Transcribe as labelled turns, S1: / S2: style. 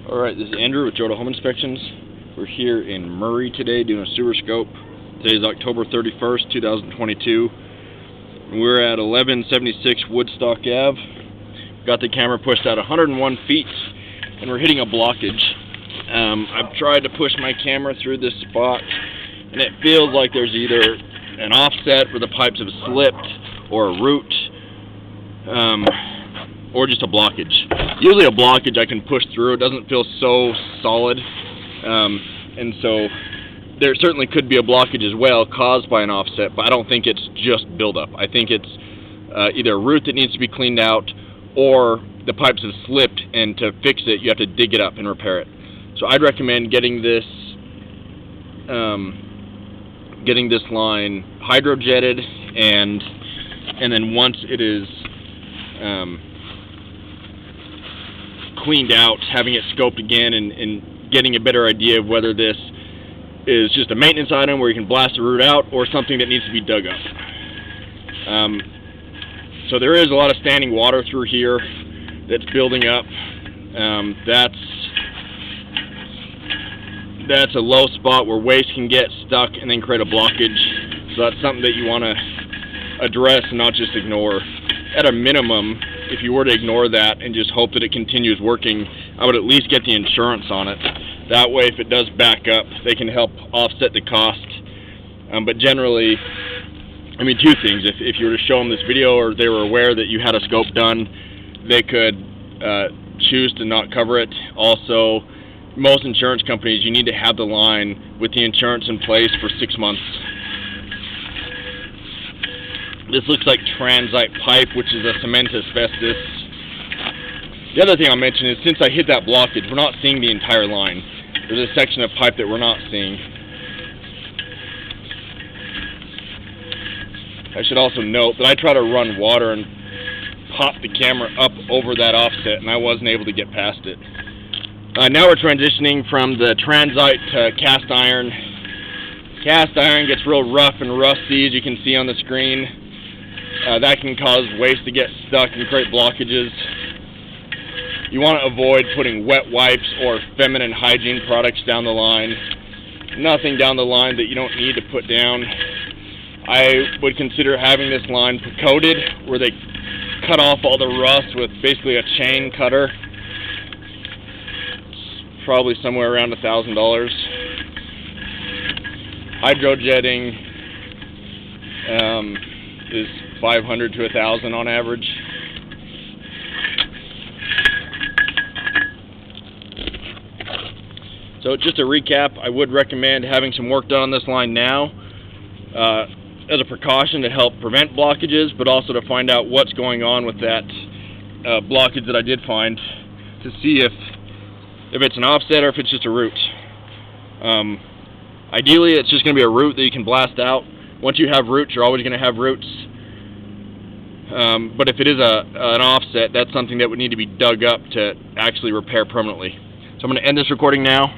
S1: Alright, this is Andrew with Joda Home Inspections. We're here in Murray today doing a sewer scope. Today is October 31st, 2022. We're at 1176 Woodstock Ave. Got the camera pushed out 101 feet and we're hitting a blockage. I've tried to push my camera through this spot and it feels like there's either an offset where the pipes have slipped or a root. Or just a blockage. Usually a blockage I can push through. It doesn't feel so solid. And so there certainly could be a blockage as well caused by an offset, but I don't think it's just buildup. I think it's either a root that needs to be cleaned out or the pipes have slipped, and to fix it you have to dig it up and repair it. So I'd recommend getting this line hydrojetted, and then once it is cleaned out, having it scoped again and getting a better idea of whether this is just a maintenance item where you can blast the root out or something that needs to be dug up. So there is a lot of standing water through here that's building up. That's a low spot where waste can get stuck and then create a blockage. So that's something that you want to address and not just ignore. At a minimum, if you were to ignore that and just hope that it continues working, I would at least get the insurance on it. That way, if it does back up, they can help offset the cost. But generally, I mean, two things. If you were to show them this video or they were aware that you had a scope done, they could choose to not cover it. Also, most insurance companies, you need to have the line with the insurance in place for 6 months. This looks like transite pipe, which is a cement asbestos. The other thing I'll mention is, since I hit that blockage, we're not seeing the entire line. There's a section of pipe that we're not seeing. I should also note that I try to run water and pop the camera up over that offset, and I wasn't able to get past it. Now we're transitioning from the transite to cast iron. Cast iron gets real rough and rusty, as you can see on the screen. That can cause waste to get stuck and create blockages. You want to avoid putting wet wipes or feminine hygiene products down the line. Nothing down the line that you don't need to put down. I would consider having this line coated, where they cut off all the rust with basically a chain cutter. It's probably somewhere around $1,000. Hydrojetting is $500 to $1,000 on average. So just to recap, I would recommend having some work done on this line now as a precaution to help prevent blockages, but also to find out what's going on with that blockage that I did find, to see if it's an offset or if it's just a root. Ideally, it's just going to be a root that you can blast out. Once you have roots, you're always going to have roots. But if it is an offset, that's something that would need to be dug up to actually repair permanently. So I'm going to end this recording now.